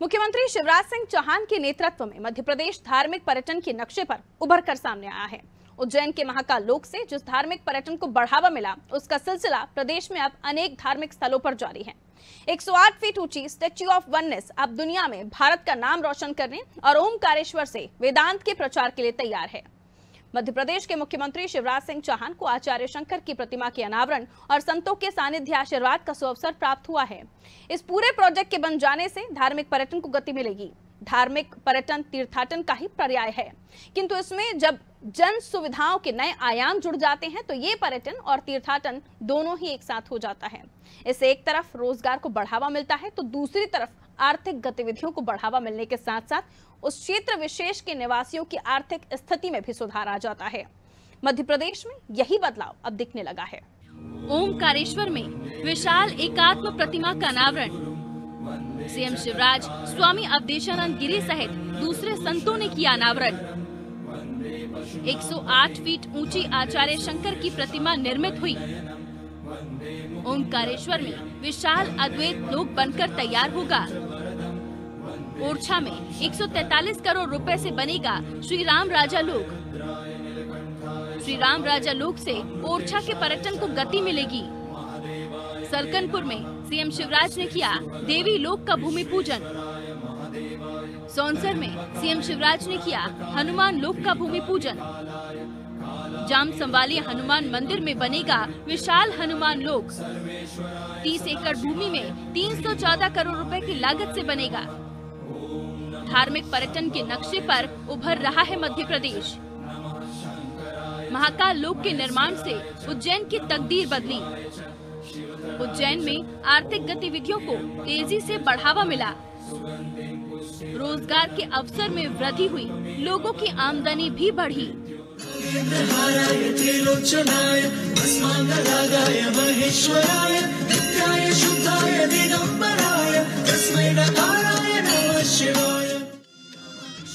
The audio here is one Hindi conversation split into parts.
मुख्यमंत्री शिवराज सिंह चौहान के नेतृत्व में मध्य प्रदेश धार्मिक पर्यटन के नक्शे पर उभर कर सामने आया है। उज्जैन के महाकाल लोक से जिस धार्मिक पर्यटन को बढ़ावा मिला, उसका सिलसिला प्रदेश में अब अनेक धार्मिक स्थलों पर जारी है। 108 फीट ऊंची स्टैच्यू ऑफ वननेस अब दुनिया में भारत का नाम रोशन करने और ओमकारेश्वर से वेदांत के प्रचार के लिए तैयार है। मध्य प्रदेश के मुख्यमंत्री शिवराज सिंह चौहान को आचार्य शंकर की प्रतिमा के अनावरण और संतों के सानिध्य आशीर्वाद का सुअवसर प्राप्त हुआ है। इस पूरे प्रोजेक्ट के बन जाने से धार्मिक पर्यटन को गति मिलेगी। धार्मिक पर्यटन तीर्थाटन का ही पर्याय है, किंतु इसमें जब जन सुविधाओं के नए आयाम जुड़ जाते हैं तो ये पर्यटन और तीर्थाटन दोनों ही एक साथ हो जाता है। इससे एक तरफ रोजगार को बढ़ावा मिलता है तो दूसरी तरफ आर्थिक गतिविधियों को बढ़ावा मिलने के साथ साथ उस क्षेत्र विशेष के निवासियों की आर्थिक स्थिति में भी सुधार आ जाता है। मध्य प्रदेश में यही बदलाव अब दिखने लगा है। ओमकारेश्वर में विशाल एकात्म प्रतिमा का अनावरण सीएम शिवराज, स्वामी अवधेशानंद गिरी सहित दूसरे संतों ने किया अनावरण। 108 फीट ऊंची आचार्य शंकर की प्रतिमा निर्मित हुई। ओमकारेश्वर में विशाल अद्वैत लोक बनकर तैयार होगा। ओरछा में 143 करोड़ रुपए से बनेगा श्री राम राजा लोक। श्री राम राजा लोक से ओरछा के पर्यटन को गति मिलेगी। सलकनपुर में सीएम शिवराज ने किया देवी लोक का भूमि पूजन। सौंसर में सीएम शिवराज ने किया हनुमान लोक का भूमि पूजन। जाम संवाली हनुमान मंदिर में बनेगा विशाल हनुमान लोक। 30 एकड़ भूमि में 314 करोड़ रुपए की लागत से बनेगा। धार्मिक पर्यटन के नक्शे पर उभर रहा है मध्य प्रदेश। महाकाल लोक के निर्माण से उज्जैन की तकदीर बदली। उज्जैन में आर्थिक गतिविधियों को तेजी से बढ़ावा मिला। रोजगार के अवसर में वृद्धि हुई, लोगों की आमदनी भी बढ़ी।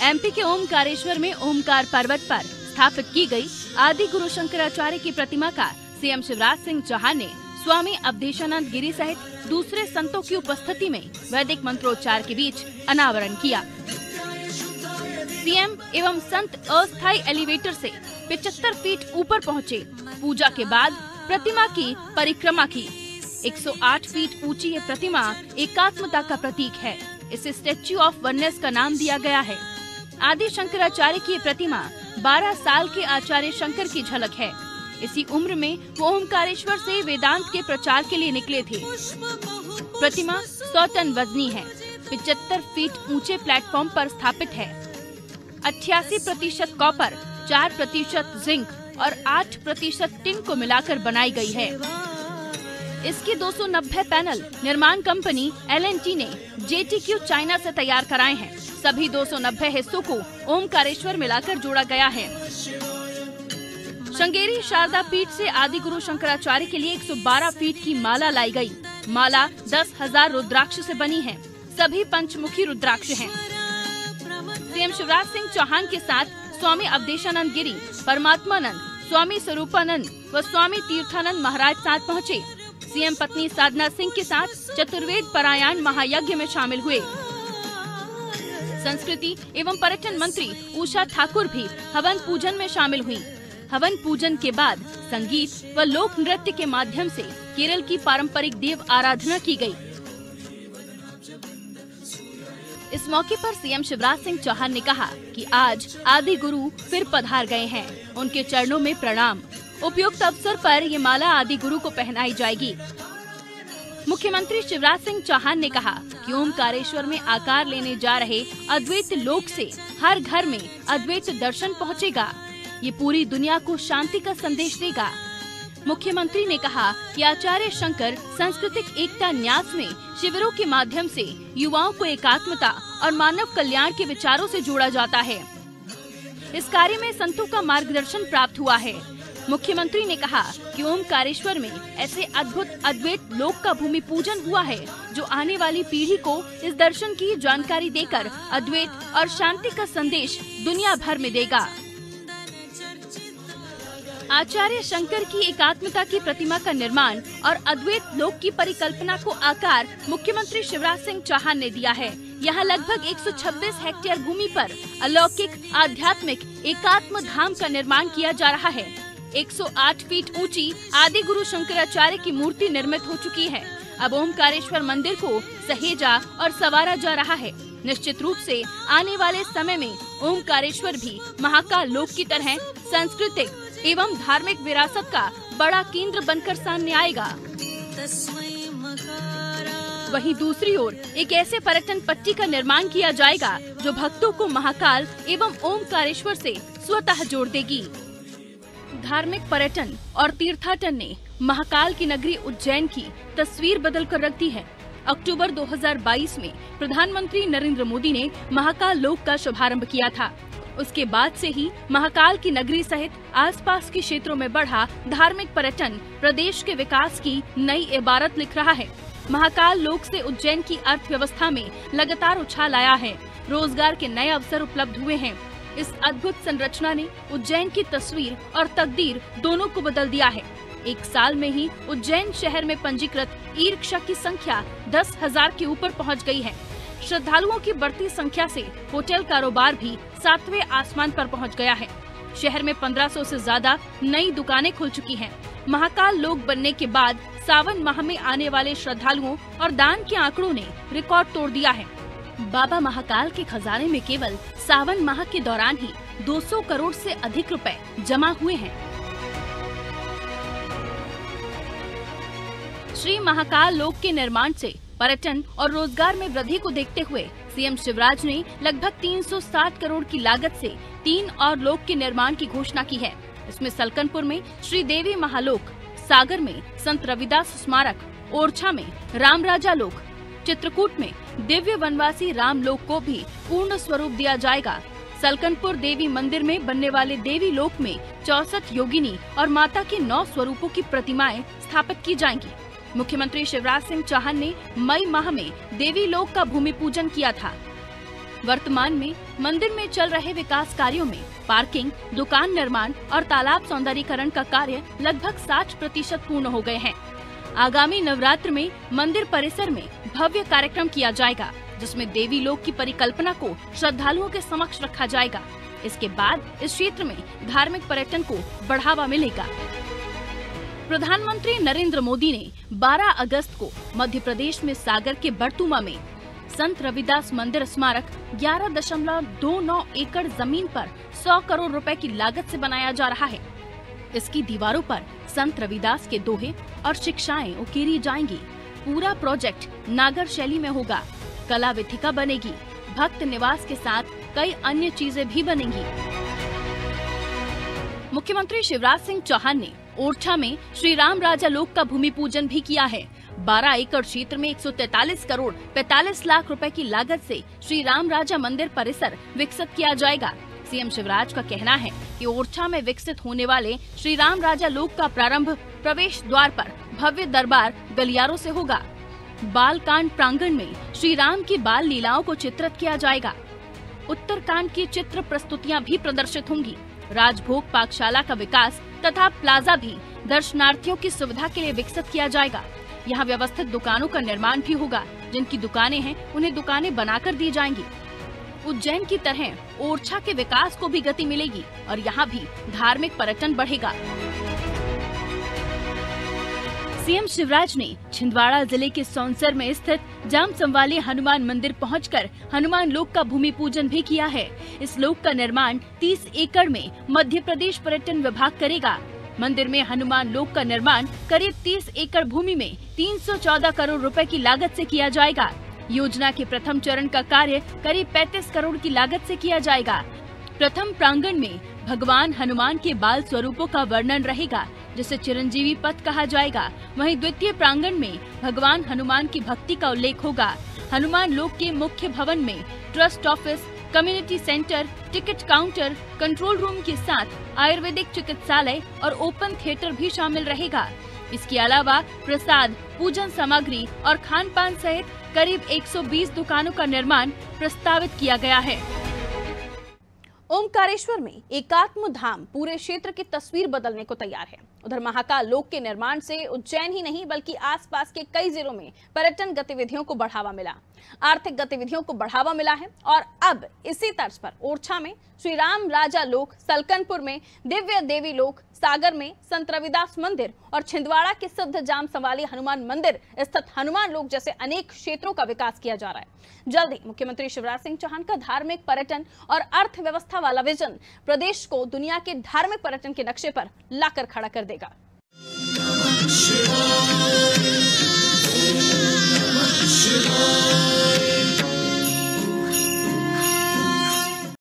एमपी के ओमकारेश्वर में ओमकार पर्वत पर स्थापित की गई आदि गुरु शंकराचार्य की प्रतिमा का सीएम शिवराज सिंह चौहान ने स्वामी अवधेशानंद गिरी सहित दूसरे संतों की उपस्थिति में वैदिक मंत्रोच्चार के बीच अनावरण किया। सीएम एवं संत अस्थायी एलिवेटर से 75 फीट ऊपर पहुँचे। पूजा के बाद प्रतिमा की परिक्रमा की। 108 फीट ऊंची ये प्रतिमा एकात्मता का प्रतीक है। इसे स्टैच्यू ऑफ वननेस का नाम दिया गया है। आदि शंकराचार्य की प्रतिमा 12 साल के आचार्य शंकर की झलक है। इसी उम्र में वो ओमकारेश्वर से वेदांत के प्रचार के लिए निकले थे। प्रतिमा 100 टन वजनी है। 75 फीट ऊंचे प्लेटफॉर्म पर स्थापित है। 88% कॉपर, 4% जिंक और 8% टिन को मिलाकर बनाई गई है। इसके 290 पैनल निर्माण कंपनी L&T ने JTQ चाइना से तैयार कराए हैं। सभी 290 हिस्सों को ओमकारेश्वर मिलाकर जोड़ा गया है। श्रृंगेरी शारदा पीठ से आदि गुरु शंकराचार्य के लिए 112 फीट की माला लाई गई। माला 10,000 रुद्राक्ष से बनी है। सभी पंचमुखी रुद्राक्ष हैं। सीएम शिवराज सिंह चौहान के साथ स्वामी अवधेशानंद गिरी, परमात्मानंद, स्वामी स्वरूपानंद व स्वामी तीर्थानंद महाराज साथ पहुँचे। सीएम पत्नी साधना सिंह के साथ चतुर्वेद पारायण महायज्ञ में शामिल हुए। संस्कृति एवं पर्यटन मंत्री उषा ठाकुर भी हवन पूजन में शामिल हुई। हवन पूजन के बाद संगीत व लोक नृत्य के माध्यम से केरल की पारंपरिक देव आराधना की गई। इस मौके पर सीएम शिवराज सिंह चौहान ने कहा कि आज आदि गुरु फिर पधार गए हैं। उनके चरणों में प्रणाम। उपयुक्त अवसर पर ये माला आदि गुरु को पहनाई जाएगी। मुख्यमंत्री शिवराज सिंह चौहान ने कहा कि ओमकारेश्वर में आकार लेने जा रहे अद्वैत लोक से हर घर में अद्वैत दर्शन पहुंचेगा। ये पूरी दुनिया को शांति का संदेश देगा। मुख्यमंत्री ने कहा कि आचार्य शंकर सांस्कृतिक एकता न्यास में शिविरों के माध्यम से युवाओं को एकात्मता और मानव कल्याण के विचारों से जोड़ा जाता है। इस कार्य में संतों का मार्गदर्शन प्राप्त हुआ है। मुख्यमंत्री ने कहा कि ओमकारेश्वर में ऐसे अद्भुत अद्वैत लोक का भूमि पूजन हुआ है जो आने वाली पीढ़ी को इस दर्शन की जानकारी देकर अद्वैत और शांति का संदेश दुनिया भर में देगा। आचार्य शंकर की एकात्मता की प्रतिमा का निर्माण और अद्वैत लोक की परिकल्पना को आकार मुख्यमंत्री शिवराज सिंह चौहान ने दिया है। यहाँ लगभग 126 हेक्टेयर भूमि पर अलौकिक आध्यात्मिक एकात्म धाम का निर्माण किया जा रहा है। 108 फीट ऊंची आदि गुरु शंकराचार्य की मूर्ति निर्मित हो चुकी है। अब ओमकारेश्वर मंदिर को सहेजा और संवारा जा रहा है। निश्चित रूप से आने वाले समय में ओमकारेश्वर भी महाकाल लोक की तरह सांस्कृतिक एवं धार्मिक विरासत का बड़ा केंद्र बनकर सामने आएगा। वहीं दूसरी ओर एक ऐसे पर्यटन पट्टी का निर्माण किया जाएगा जो भक्तों को महाकाल एवं ओमकारेश्वर से स्वतः जोड़ देगी। धार्मिक पर्यटन और तीर्थाटन ने महाकाल की नगरी उज्जैन की तस्वीर बदल कर रख दी है। अक्टूबर 2022 में प्रधानमंत्री नरेंद्र मोदी ने महाकाल लोक का शुभारंभ किया था। उसके बाद से ही महाकाल की नगरी सहित आसपास के क्षेत्रों में बढ़ा धार्मिक पर्यटन प्रदेश के विकास की नई इबारत लिख रहा है। महाकाल लोक से उज्जैन की अर्थव्यवस्था में लगातार उछाल आया है। रोजगार के नए अवसर उपलब्ध हुए हैं। इस अद्भुत संरचना ने उज्जैन की तस्वीर और तकदीर दोनों को बदल दिया है। एक साल में ही उज्जैन शहर में पंजीकृत ई रिक्शा की संख्या 10,000 के ऊपर पहुंच गई है। श्रद्धालुओं की बढ़ती संख्या से होटल कारोबार भी 7वें आसमान पर पहुंच गया है। शहर में 1500 से ज्यादा नई दुकानें खुल चुकी हैं। महाकाल लोक बनने के बाद सावन माह में आने वाले श्रद्धालुओं और दान के आंकड़ों ने रिकॉर्ड तोड़ दिया है। बाबा महाकाल के खजाने में केवल सावन माह के दौरान ही 200 करोड़ से अधिक रुपए जमा हुए हैं। श्री महाकाल लोक के निर्माण से पर्यटन और रोजगार में वृद्धि को देखते हुए सीएम शिवराज ने लगभग 360 करोड़ की लागत से 3 और लोक के निर्माण की घोषणा की है। इसमें सलकनपुर में श्री देवी महालोक, सागर में संत रविदास स्मारक, ओरछा में राम राजा लोक, चित्रकूट में दिव्य वनवासी राम लोक को भी पूर्ण स्वरूप दिया जाएगा। सलकनपुर देवी मंदिर में बनने वाले देवी लोक में 64 योगिनी और माता के 9 स्वरूपों की प्रतिमाएं स्थापित की जाएंगी। मुख्यमंत्री शिवराज सिंह चौहान ने मई माह में देवी लोक का भूमि पूजन किया था। वर्तमान में मंदिर में चल रहे विकास कार्यों में पार्किंग, दुकान निर्माण और तालाब सौंदर्यीकरण का कार्य लगभग 60% पूर्ण हो गए हैं। आगामी नवरात्र में मंदिर परिसर में भव्य कार्यक्रम किया जाएगा, जिसमें देवी लोक की परिकल्पना को श्रद्धालुओं के समक्ष रखा जाएगा। इसके बाद इस क्षेत्र में धार्मिक पर्यटन को बढ़ावा मिलेगा। प्रधानमंत्री नरेंद्र मोदी ने 12 अगस्त को मध्य प्रदेश में सागर के बड़तुमा में संत रविदास मंदिर स्मारक 11.29 एकड़ जमीन पर 100 करोड़ रुपए की लागत से बनाया जा रहा है। इसकी दीवारों पर संत रविदास के दोहे और शिक्षाएं उकेरी जाएंगी। पूरा प्रोजेक्ट नागर शैली में होगा। कला विथिका बनेगी। भक्त निवास के साथ कई अन्य चीजें भी बनेंगी। मुख्यमंत्री शिवराज सिंह चौहान ने ओरछा में श्री राम राजा लोक का भूमि पूजन भी किया है। 12 एकड़ क्षेत्र में 143 करोड़ 45 लाख रुपए की लागत से श्री राम राजा मंदिर परिसर विकसित किया जाएगा। सीएम शिवराज का कहना है कि ओरछा में विकसित होने वाले श्री राम राजा लोक का प्रारंभ प्रवेश द्वार पर भव्य दरबार गलियारों से होगा। बालकांड प्रांगण में श्री राम की बाल लीलाओं को चित्रित किया जाएगा। उत्तरकांड की चित्र प्रस्तुतियां भी प्रदर्शित होंगी। राजभोग पाकशाला का विकास तथा प्लाजा भी दर्शनार्थियों की सुविधा के लिए विकसित किया जाएगा। यहाँ व्यवस्थित दुकानों का निर्माण भी होगा। जिनकी दुकानें हैं उन्हें दुकानें बनाकर दी जाएंगी। उज्जैन की तरह ओरछा के विकास को भी गति मिलेगी और यहाँ भी धार्मिक पर्यटन बढ़ेगा। सीएम शिवराज ने छिंदवाड़ा जिले के सौंसर में स्थित जाम संवाले हनुमान मंदिर पहुंचकर हनुमान लोक का भूमि पूजन भी किया है। इस लोक का निर्माण 30 एकड़ में मध्य प्रदेश पर्यटन विभाग करेगा। मंदिर में हनुमान लोक का निर्माण करीब 30 एकड़ भूमि में 314 करोड़ रुपए की लागत से किया जाएगा। योजना के प्रथम चरण का कार्य करीब 35 करोड़ की लागत से किया जाएगा। प्रथम प्रांगण में भगवान हनुमान के बाल स्वरूपों का वर्णन रहेगा, जिसे चिरंजीवी पथ कहा जाएगा। वहीं द्वितीय प्रांगण में भगवान हनुमान की भक्ति का उल्लेख होगा। हनुमान लोक के मुख्य भवन में trust office, community centre, ticket counter, control room के साथ आयुर्वेदिक चिकित्सालय और ओपन थिएटर भी शामिल रहेगा। इसके अलावा प्रसाद, पूजन सामग्री और खान पान सहित करीब 120 दुकानों का निर्माण प्रस्तावित किया गया है। ओमकारेश्वर में एकात्म धाम पूरे क्षेत्र की तस्वीर बदलने को तैयार है। उधर महाकाल लोक के निर्माण से उज्जैन ही नहीं बल्कि आसपास के कई जिलों में पर्यटन गतिविधियों को बढ़ावा मिला, आर्थिक गतिविधियों को बढ़ावा मिला है। और अब इसी तर्ज पर ओरछा में श्री राम राजा लोक, सलकनपुर में दिव्य देवी लोक, सागर में संत रविदास मंदिर और छिंदवाड़ा के सिद्ध जाम संवाली हनुमान मंदिर स्थित हनुमान लोक जैसे अनेक क्षेत्रों का विकास किया जा रहा है। जल्द ही मुख्यमंत्री शिवराज सिंह चौहान का धार्मिक पर्यटन और अर्थव्यवस्था वाला विजन प्रदेश को दुनिया के धार्मिक पर्यटन के नक्शे पर लाकर खड़ा कर देगा। शिवाय।